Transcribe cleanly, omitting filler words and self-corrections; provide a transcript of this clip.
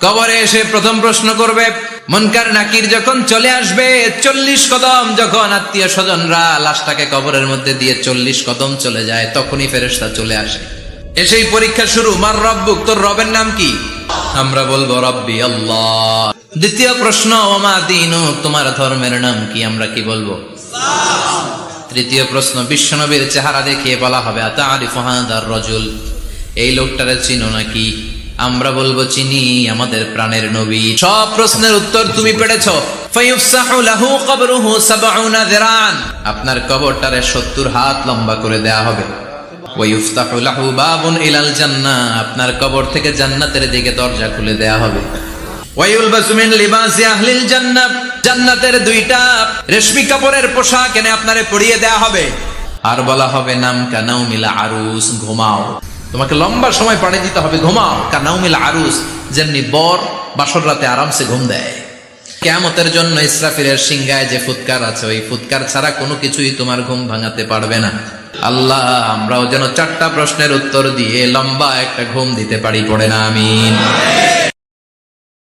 কবরে এসে প্রথম প্রশ্ন করবে। মুনকার নাকির যখন চলে আসবে, 40 কদম যখন আত্মীয় স্বজনরা লাশটাকে কবরের মধ্যে দিয়ে 40 কদম চলে যায়, তখনই ফেরেশতা চলে আসে। এসেই পরীক্ষা শুরু। মার রব্বুক, তোর রবের নাম কি? আমরা বলবো রব্বি আল্লাহ। দ্বিতীয় প্রশ্ন, ওমা দীনুক, তোমার ধর্মের নাম কি? আমরা কি বলবো? তৃতীয় প্রশ্ন, বিশ্বনবীর চেহারা দেখিয়ে বলা হবে আতারিফু হাদার রাজুল, এই লোকটারে চিনো নাকি? আমরা বলবো চিনি, আমাদের প্রাণের নবী। সব প্রশ্নের উত্তর তুমি পেরেছো। ফায়ুফসাহু লাহু কবরুহু 70 যিরান, আপনার কবরটারে 70 হাত লম্বা করে দেয়া হবে। ওয়ায়ুফতাহু লাহু বাবুন ইলাল জান্নাহ, আপনার কবর থেকে জান্নাতের দিকে দরজা খুলে দেয়া হবে। ওয়ায়ুলবাসু মিন লিবাসি আহলিল জান্নাহ, জান্নাতের 2টা রেশমি কাপড়ের পোশাক এনে আপনারে পরিয়ে দেয়া হবে। আর বলা হবে নাম কানাউমিল আরুস, ঘুমাও। তোমাকে লম্বা সময় পাড়ি দিতে হবে, ঘুমাও। কানাউমিল আরুস, যেমনি বর বাসর রাতে আরামসে ঘুম দেয়। কিয়ামতের জন্য ইসরাফিলের সিংহায় যে ফুৎকার আছে, ওই ফুৎকার ছাড়া কোনো কিছুই তোমার ঘুম ভাঙাতে পারবে না। আল্লাহ, আমরাও যেন 4টা প্রশ্নের উত্তর দিয়ে লম্বা একটা ঘুম দিতে পারি, পড়ে না আমিন।